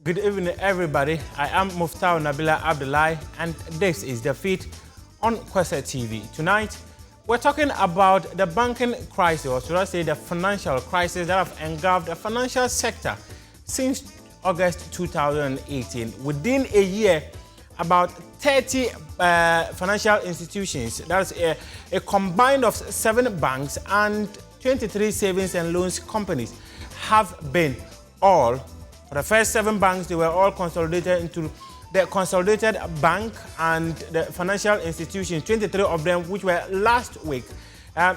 Good evening, everybody. I am Muftau Nabila Abdullahi, and this is The Feed on Kwesa TV. Tonight, we're talking about the banking crisis, or should I say the financial crisis that have engulfed the financial sector since August 2018. Within a year, about 30 financial institutions, that's a combined of 7 banks and 23 savings and loans companies, have been all. For the first 7 banks, they were all consolidated into the Consolidated Bank, and the financial institutions, 23 of them, which were last week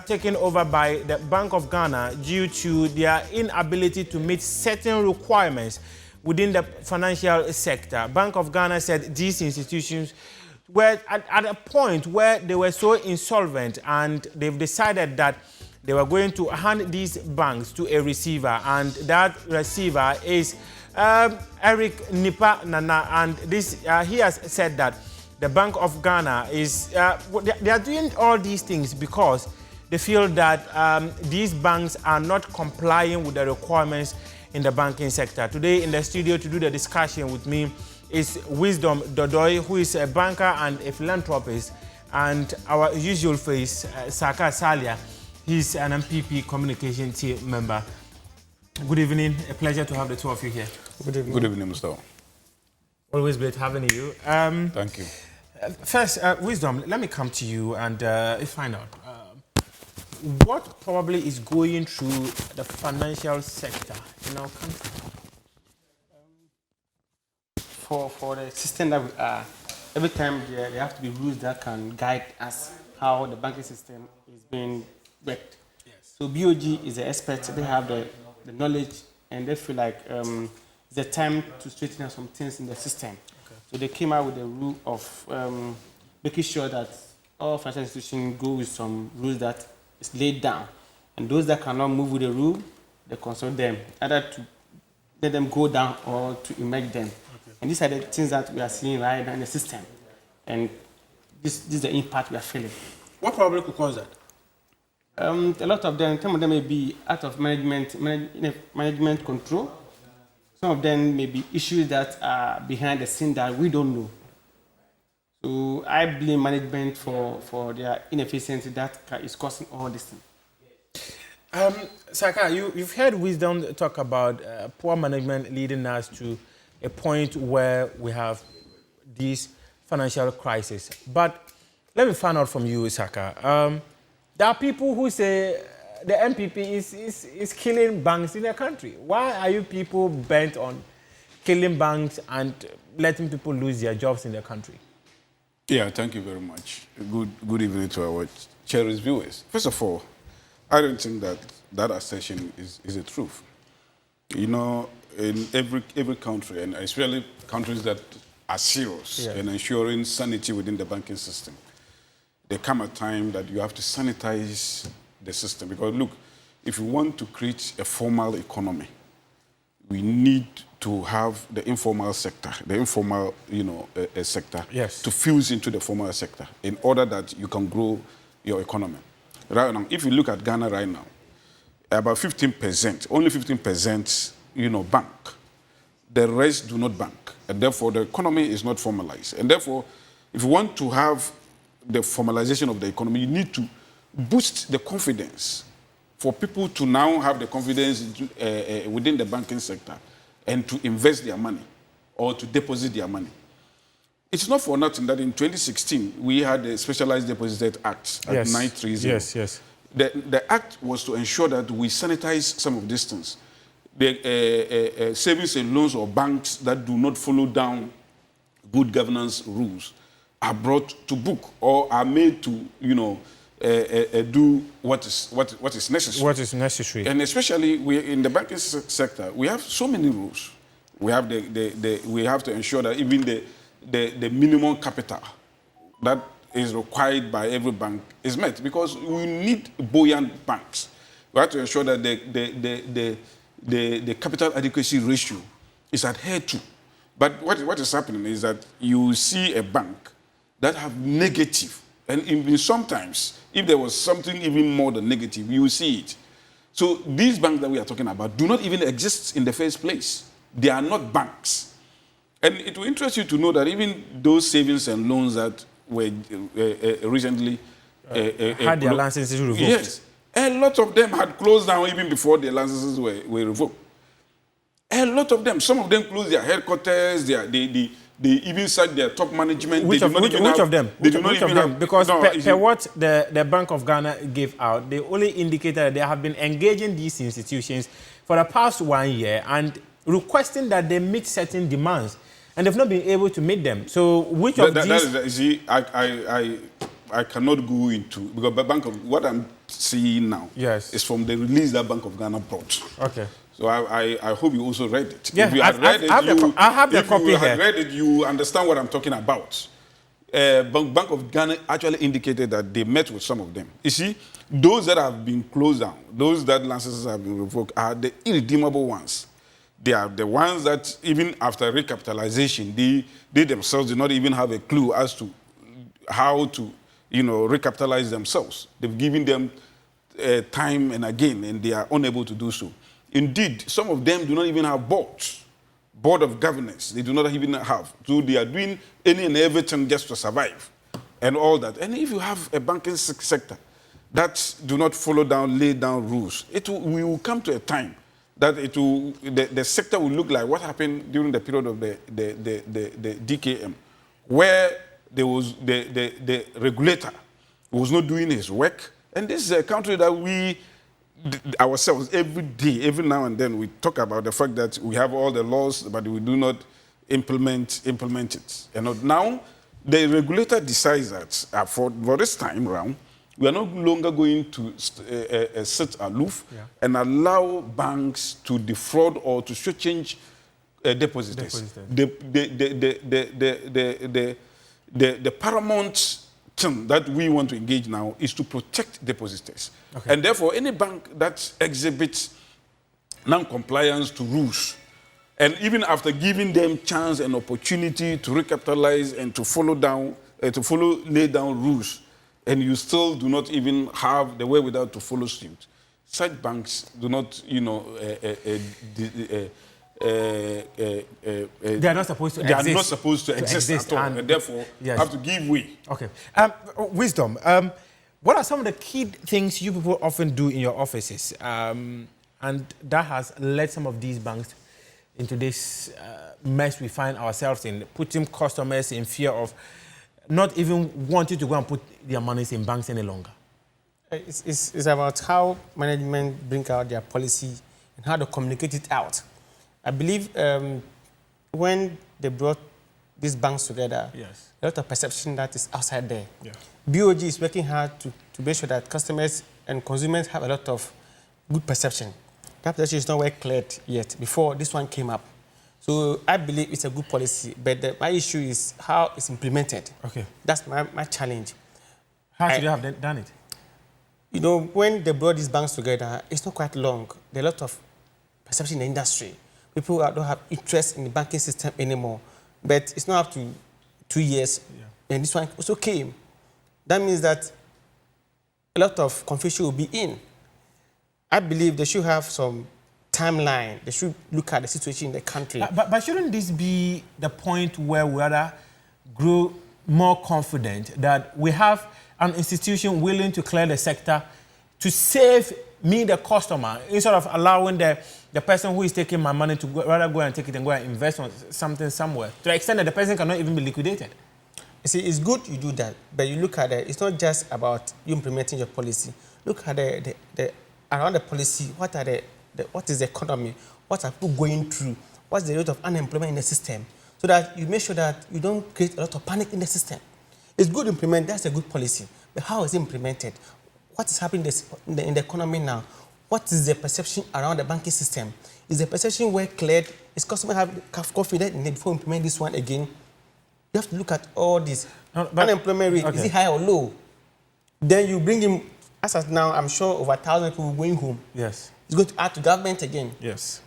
taken over by the Bank of Ghana due to their inability to meet certain requirements within the financial sector. Bank of Ghana said these institutions were at a point where they were so insolvent, and they've decided that they were going to hand these banks to a receiver, and that receiver is Eric Nipa Nana, and this he has said that the Bank of Ghana is they are doing all these things because they feel that these banks are not complying with the requirements in the banking sector. Today in the studio to do the discussion with me is Wisdom Dodoi, who is a banker and a philanthropist, and our usual face, Saka Salia. He's an MPP communication team member. Good evening. A pleasure to have the two of you here. Good evening. Good evening, Mr. Always great having you. Thank you. First, Wisdom, let me come to you and find out what probably is going through the financial sector in our country. For the system that we are, every time there have to be rules that can guide us how the banking system is being worked. Yes. So BOG is the expert. They have the knowledge, and they feel like it's the time to straighten out some things in the system. Okay. So they came out with the rule of making sure that all financial institutions go with some rules that is laid down, and those that cannot move with the rule, they consult them, either to let them go down or to emerge them. Okay. And these are the things that we are seeing right now in the system, and this is the impact we are feeling. What probably could cause that? A lot of them, some of them may be out of management control. Some of them may be issues that are behind the scene that we don't know. So I blame management for their inefficiency that is causing all this thing. Saka, you've heard Wisdom talk about poor management leading us to a point where we have this financial crisis. But let me find out from you, Saka. There are people who say the MPP is killing banks in the country. Why are you people bent on killing banks and letting people lose their jobs in the country? Yeah, thank you very much. Good evening to our cherished viewers. First of all, I don't think that assertion is the truth. You know, in every country, and especially countries that are serious in ensuring sanity within the banking system, there come a time that you have to sanitize the system. Because look, if you want to create a formal economy, we need to have the informal sector, sector, to fuse into the formal sector in order that you can grow your economy. Right now, if you look at Ghana right now, about 15%, only 15%, bank. The rest do not bank, and therefore the economy is not formalized. And therefore, if you want to have the formalization of the economy, you need to boost the confidence for people to now have the confidence within the banking sector and to invest their money or to deposit their money. It's not for nothing that in 2016 we had the Specialized Deposit Act at 930. Yes. The act was to ensure that we sanitize some of these things. The savings and loans or banks that do not follow down good governance rules are brought to book or are made to, do what is necessary. What is necessary. And especially in the banking sector, we have so many rules. We have we have to ensure that even the minimum capital that is required by every bank is met, because we need buoyant banks. We have to ensure that the capital adequacy ratio is adhered to. But what is happening is that you see a bank that have negative, and even sometimes, if there was something even more than negative, you will see it. So these banks that we are talking about do not even exist in the first place. They are not banks. And it will interest you to know that even those savings and loans that were recently had their licenses revoked. Yes. A lot of them had closed down even before their licenses were revoked. A lot of them. Some of them closed their headquarters. They even sacked their top management. Which of them? Because no, per what the Bank of Ghana gave out, they only indicated that they have been engaging these institutions for the past 1 year and requesting that they meet certain demands, and they've not been able to meet them. So which of these? See, I cannot go into, because what I'm seeing now is from the release that Bank of Ghana brought. Okay. So I hope you also read it. Yeah, if you had read it, I have the copy here. If you had read it, you understand what I'm talking about. Bank of Ghana actually indicated that they met with some of them. You see, those that have been closed down, those that licenses have been revoked, are the irredeemable ones. They are the ones that even after recapitalization, they themselves did not even have a clue as to how to, recapitalize themselves. They've given them time and again, and they are unable to do so. Indeed, some of them do not even have board of governance. They do not even have. So they are doing any and everything just to survive and all that. And if you have a banking sector that do not lay down rules, we will come to a time that the sector will look like what happened during the period of the DKM, where there was the regulator was not doing his work. And this is a country that we ourselves every day, every now and then, we talk about the fact that we have all the laws, but we do not implement it. And now the regulator decides that for this time around, we are no longer going to sit aloof and allow banks to defraud or to shortchange depositors. The paramount thing that we want to engage now is to protect depositors. Okay. And therefore, any bank that exhibits non-compliance to rules, and even after giving them chance and opportunity to recapitalize and to lay down rules, and you still do not even have the wherewithal to follow suit, such banks do not, they are not supposed to exist. They are not supposed to exist at all, and therefore have to give way. Okay. Wisdom. What are some of the key things you people often do in your offices, and that has led some of these banks into this mess we find ourselves in, putting customers in fear of not even wanting to go and put their monies in banks any longer? It's about how management bring out their policy and how to communicate it out. I believe when they brought these banks together, a lot of perception that is outside there. Yeah. BOG is working hard to make sure that customers and consumers have a lot of good perception. That perception is not well cleared yet before this one came up. So I believe it's a good policy, but my issue is how it's implemented. Okay. That's my challenge. How should you have done it? When they brought these banks together, it's not quite long. There are a lot of perception in the industry. People don't have interest in the banking system anymore. But it's not up to 2 years, and this one also came. That means that a lot of confusion will be in. I believe they should have some timeline. They should look at the situation in the country. But shouldn't this be the point where we rather grow more confident that we have an institution willing to clear the sector to save me, the customer, instead of allowing the person who is taking my money to rather go and take it and go and invest on something somewhere, to the extent that the person cannot even be liquidated? You see, it's good you do that, but you look at it, it's not just about you implementing your policy. Look at around the policy, what is the economy, what are people going through, what's the rate of unemployment in the system, so that you make sure that you don't create a lot of panic in the system. It's good to implement, that's a good policy, but how is it implemented? What is happening in the economy now? What is the perception around the banking system? Is the perception well cleared? Is customers have confidence in it before we implement this one again? You have to look at all this. Unemployment rate, is it high or low? Then you bring him, as of now, I'm sure over 1,000 people going home. Yes. It's going to add to government again. Yes.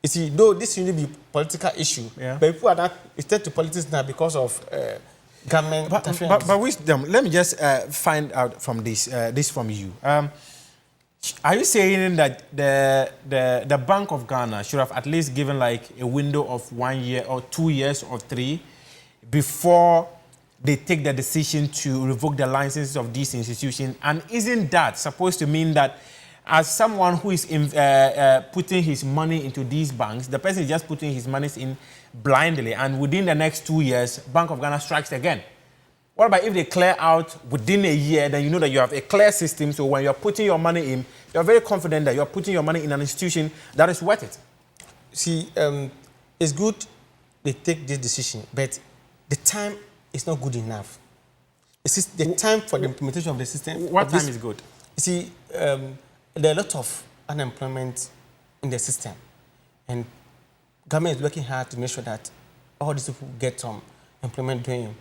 You see, though this should be a political issue, but people are not, it's turned to politics now because of government interference. But Wisdom, let me just find out from this from you. Are you saying that the Bank of Ghana should have at least given like a window of 1 year or 2 years or 3 before they take the decision to revoke the licenses of these institutions? And isn't that supposed to mean that as someone who is putting his money into these banks, the person is just putting his money in blindly, and within the next 2 years, Bank of Ghana strikes again? What about if they clear out within a year, then you know that you have a clear system, so when you're putting your money in, you're very confident that you're putting your money in an institution that is worth it? See, it's good they take this decision, but the time is not good enough. The time for the implementation of the system... What time is good? You see, there are a lot of unemployment in the system, and government is working hard to make sure that all these people get some employment doing.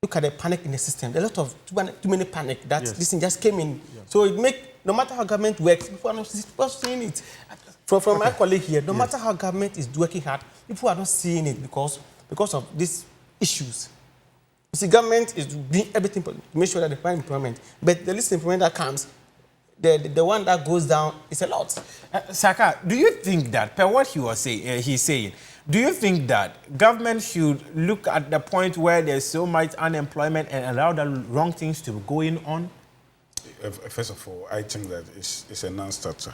Look at the panic in the system. There are a lot of too many panic that this thing just came in. Yeah. So it make, no matter how government works, people are not seeing it. From my colleague here, no matter how government is working hard, people are not seeing it because of these issues. You see, government is doing everything to make sure that they find employment, but the least employment that comes, the one that goes down is a lot. Saka, do you think that, per what he's saying, do you think that government should look at the point where there's so much unemployment and allow the wrong things to be going on? First of all, I think that it's a non-starter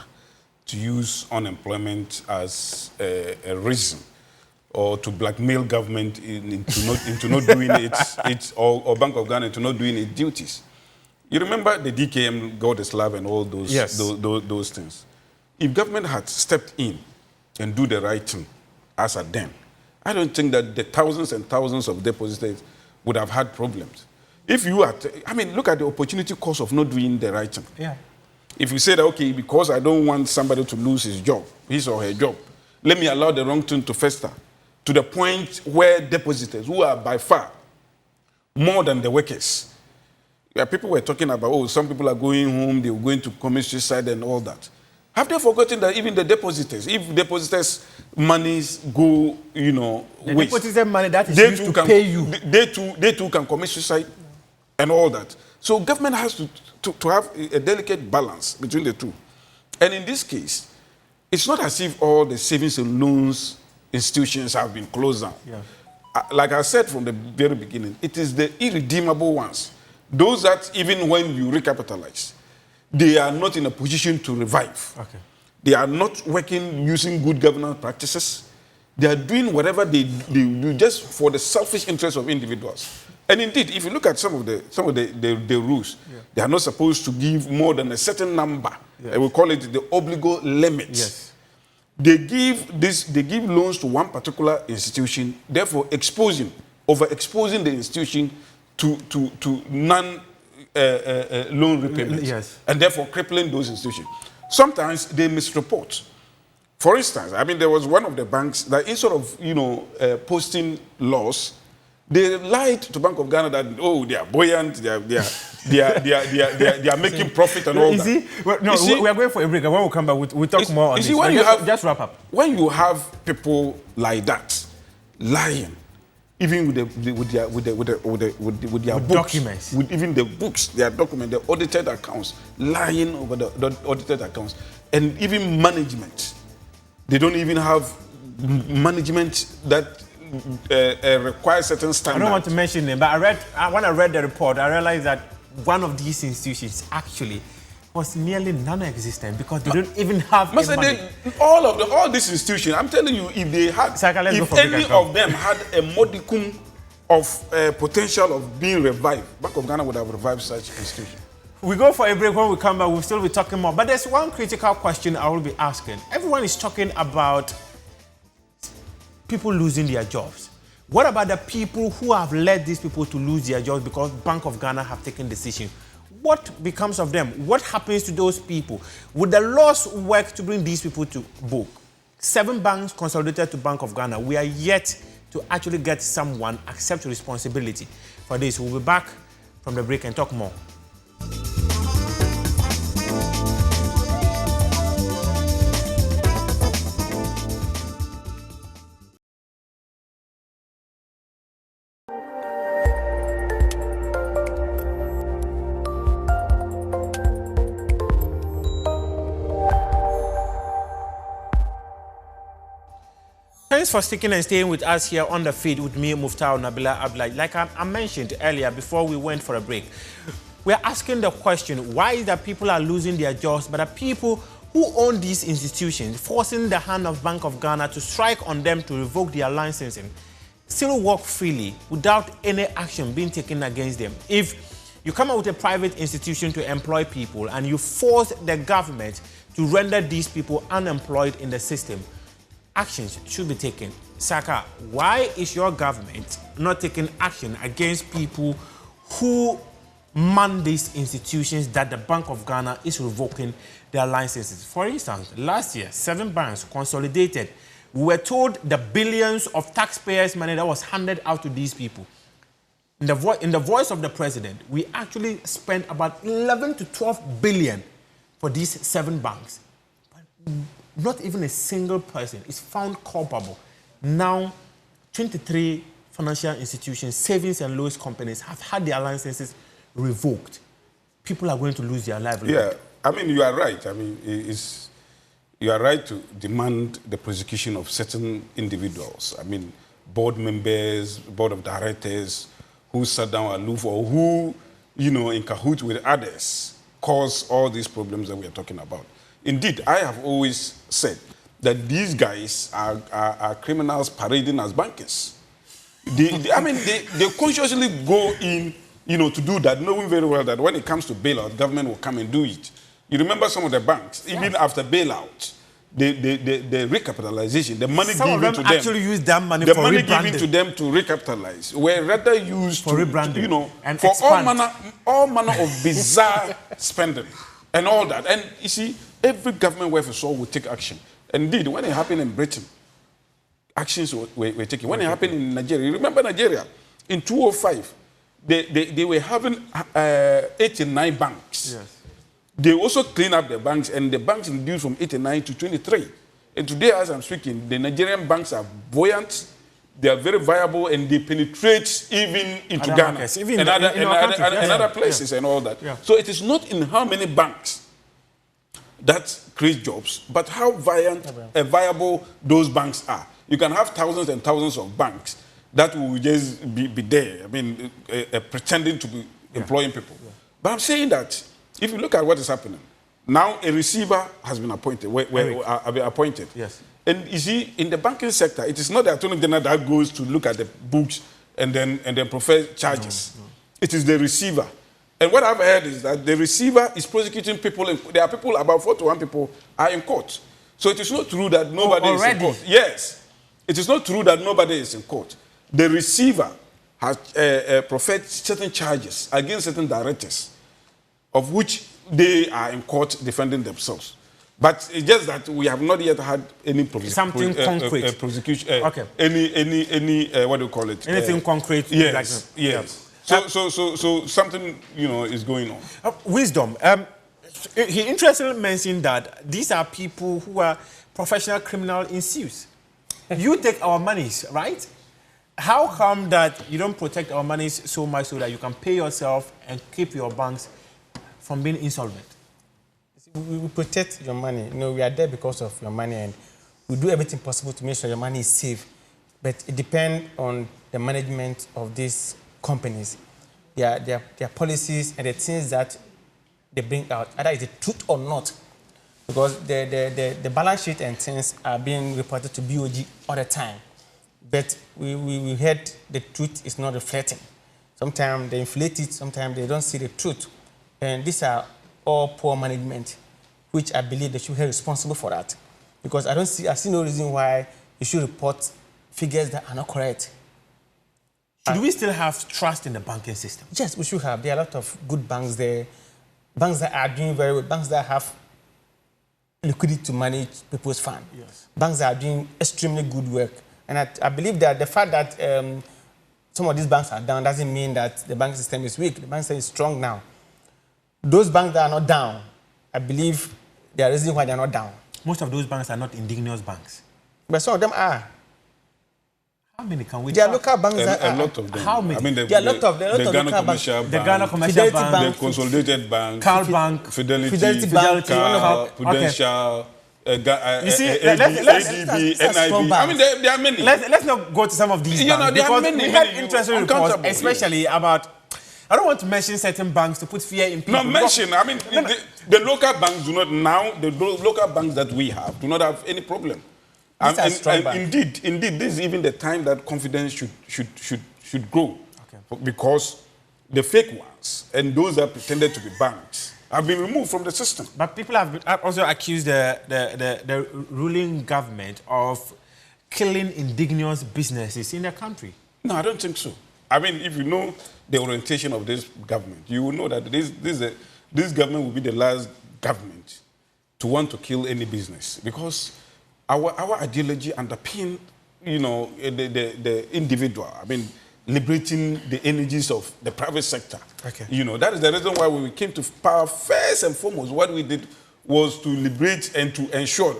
to use unemployment as a reason or to blackmail government into not doing its or Bank of Ghana into not doing its duties. You remember the DKM, God is love, and all those, those things. If government had stepped in and do the right thing as at then, I don't think that the thousands and thousands of depositors would have had problems. If you had, I mean, look at the opportunity cost of not doing the right thing. Yeah. If you say that, okay, because I don't want somebody to lose his job, his or her job, let me allow the wrong thing to fester to the point where depositors, who are by far more than the workers, people were talking about, oh, some people are going home, they're going to commit suicide and all that. Have they forgotten that even the depositors, if depositors' monies go, you know, the waste, depositor money that is used to pay you, they too can commit suicide and all that. So government has to have a delicate balance between the two. And in this case, it's not as if all the savings and loans institutions have been closed down. Yeah. Like I said from the very beginning, it is the irredeemable ones, those that even when you recapitalize, they are not in a position to revive. Okay. They are not working using good governance practices. They are doing whatever they do just for the selfish interest of individuals. And indeed, if you look at some of the rules, they are not supposed to give more than a certain number. Yes. We call it the obligo limit. Yes. They give loans to one particular institution, therefore overexposing the institution to non loan repayments, yes, and therefore crippling those institutions. Sometimes they misreport. For instance, I mean, there was one of the banks that instead of posting loss, they lied to Bank of Ghana that, oh, they are buoyant, they are making profit and all that. See? Well, no, we are going for a break, and when we come back, we'll talk more on this. Just wrap up. When you have people like that lying, even with their books, documents, with even the books, their documents, the audited accounts, lying over the audited accounts, and even management, they don't even have management that requires certain standards. I don't want to mention them, but when I read the report, I realized that one of these institutions actually was nearly non-existent because they don't even have money. All these institutions, I'm telling you, if they had, if any of them had a modicum of potential of being revived, Bank of Ghana would have revived such institutions. We go for a break. When we come back, we'll still be talking more. But there's one critical question I will be asking. Everyone is talking about people losing their jobs. What about the people who have led these people to lose their jobs because Bank of Ghana have taken decision? What becomes of them? What happens to those people? Would the laws work to bring these people to book? 7 banks consolidated to Bank of Ghana. We are yet to actually get someone accept responsibility for this. We'll be back from the break and talk more. Thanks for sticking and staying with us here on the feed with me, Muftau Nabila Abdullahi. Like I mentioned earlier before we went for a break, we're asking the question, why is that people are losing their jobs, but the people who own these institutions, forcing the hand of Bank of Ghana to strike on them to revoke their licensing, still work freely without any action being taken against them? If you come out with a private institution to employ people and you force the government to render these people unemployed in the system, actions should be taken. Saka, why is your government not taking action against people who man these institutions that the Bank of Ghana is revoking their licenses? For instance, last year, 7 banks consolidated. We were told the billions of taxpayers' money that was handed out to these people. In the voice of the president, we actually spent about 11 to 12 billion for these 7 banks. But not even a single person is found culpable. Now, 23 financial institutions, savings and loans companies have had their licenses revoked. People are going to lose their livelihood. Yeah, I mean, you are right. I mean, you are right to demand the prosecution of certain individuals. I mean, board members, board of directors, who sat down aloof or who, in cahoots with others, cause all these problems that we are talking about. Indeed, I have always said that these guys are criminals parading as bankers. They consciously go in, to do that, knowing very well that when it comes to bailout, government will come and do it. You remember some of the banks, even after bailout, the recapitalization, the money some given of them to them, actually use that money the for money rebranding. given to them to recapitalize were rather used for rebranding, and for all manner of bizarre spending and all that. And you see, every government worth of salt will take action. Indeed, when it happened in Britain, actions were taken. When it happened in Nigeria, you remember Nigeria in 2005, they were having 89 banks. Yes. They also cleaned up the banks, and the banks reduced from 89 to 23. And today, as I'm speaking, the Nigerian banks are buoyant, they are very viable, and they penetrate even into other Ghana markets, even and other yes. places and all that. Yeah. So it is not in how many banks that create jobs, but how viable those banks are. You can have thousands and thousands of banks that will just be there, pretending to be employing people. Yeah. But I'm saying that if you look at what is happening, now a receiver has been appointed, appointed. Yes. And you see, in the banking sector, it is not the Attorney General that goes to look at the books and then profess charges. No. It is the receiver. And what I've heard is that the receiver is prosecuting people. There are people, about 41 people are in court. So it is not true that nobody is in court. Yes. It is not true that nobody is in court. The receiver has professed certain charges against certain directors, of which they are in court defending themselves. But it's just that we have not yet had any concrete prosecution. Okay. Any what do you call it? Anything concrete? Yes. Like, yes. So something is going on. Wisdom. He interestingly mentioned that these are people who are professional criminal in suits. You take our monies, right? How come that you don't protect our monies so much so that you can pay yourself and keep your banks from being insolvent? We protect your money. We are there because of your money, and we do everything possible to make sure your money is safe. But it depends on the management of these companies, their policies and the things that they bring out, either it's the truth or not. Because the balance sheet and things are being reported to BOG all the time. But we heard the truth is not reflecting. Sometimes they inflate it, sometimes they don't see the truth. And these are all poor management, which I believe they should be responsible for that. Because I see no reason why you should report figures that are not correct. Should we still have trust in the banking system? Yes, we should have. There are a lot of good banks there, banks that are doing very well, banks that have liquidity to manage people's funds. Yes. Banks that are doing extremely good work. And I believe that the fact that some of these banks are down doesn't mean that the banking system is weak. The banking system is strong now. Those banks that are not down, I believe there are reasons why they are not down. Most of those banks are not indigenous banks. But some of them are. How many can we There are local banks that are. A lot of them. How many? I mean, there are a lot of Ghana local Commercial banks. Bank, The Ghana Commercial Fidelity Bank, Bank, the Consolidated Bank, Carl Bank, Fidelity, Fidelity Bank, Car, okay. Prudential, You see, ADB, NIB. I mean, there are many. Let's not go to some of these banks, because we had interesting reports, especially about. I don't want to mention certain banks to put fear in people. No, mention. I mean, the local banks do not now. The local banks that we have do not have any problem. And indeed, this is even the time that confidence should grow, because the fake ones and those that pretended to be banks have been removed from the system. But people have also accused the ruling government of killing indigenous businesses in the country. No, I don't think so. I mean, if you know the orientation of this government, you will know that this government will be the last government to want to kill any business, because our ideology underpin, you know, the individual. I mean, liberating the energies of the private sector. Okay. You know, that is the reason why when we came to power, first and foremost, what we did was to liberate and to ensure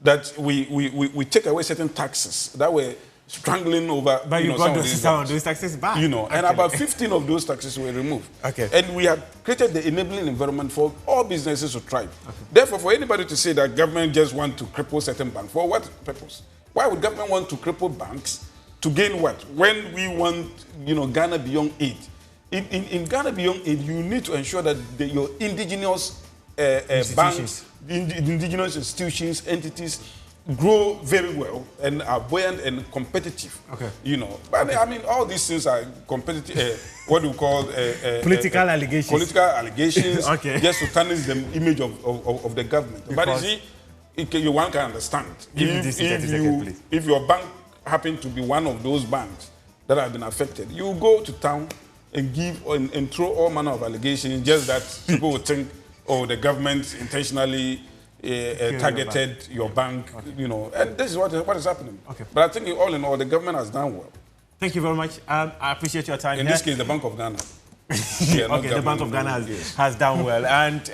that we take away certain taxes that were strangling over. But you got some of those taxes back. You know, and about 15 of those taxes were removed. Okay. And we have created the enabling environment for all businesses to thrive. Okay. Therefore, for anybody to say that government just want to cripple certain banks, for what purpose? Why would government want to cripple banks? To gain what? When we want, you know, Ghana Beyond Aid. In Ghana Beyond Aid, you need to ensure that your indigenous banks, indigenous institutions, entities grow very well and are buoyant and competitive. Okay. You know, but I mean, all these things are competitive. What do you call political allegations? Political allegations. Okay. Just to tarnish the image of the government. Because but you see, one can understand. If your bank happen to be one of those banks that have been affected, you go to town and give and throw all manner of allegations, just that people would think, oh, the government intentionally targeted your bank, you know, and this is what is happening. Okay. But I think all in all, the government has done well. Thank you very much. I appreciate your time. In this case, the Bank of Ghana. Okay, the Bank of Ghana has done well, and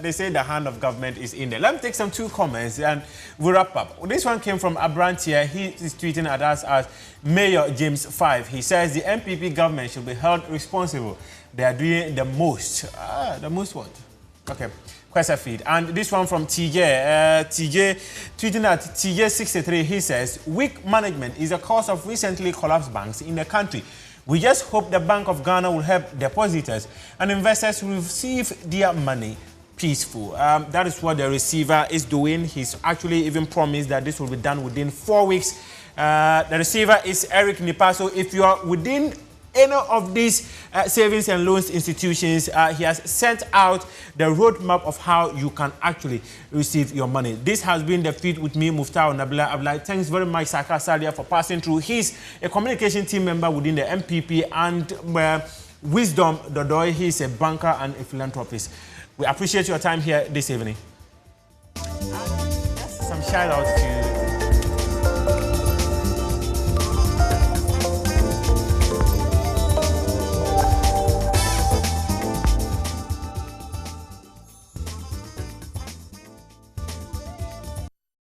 they say the hand of government is in there. Let me take some two comments and we'll wrap up. This one came from Abrantia. He is tweeting at us as Mayor James 5. He says the MPP government should be held responsible. They are doing the most. The most what? Okay. Questa feed. And this one from TJ. TJ tweeting at TJ63. He says weak management is the cause of recently collapsed banks in the country. We just hope the Bank of Ghana will help depositors and investors receive their money peaceful. That is what the receiver is doing. He's actually even promised that this will be done within 4 weeks. The receiver is Eric Nipaso. If you are within any of these savings and loans institutions, he has sent out the roadmap of how you can actually receive your money. This has been the feed with me, Muftau Nabila Abdullahi. Thanks very much, Saka Sadia, for passing through. He's a communication team member within the MPP, and Wisdom Dodoi, he's a banker and a philanthropist. We appreciate your time here this evening. Some shout outs to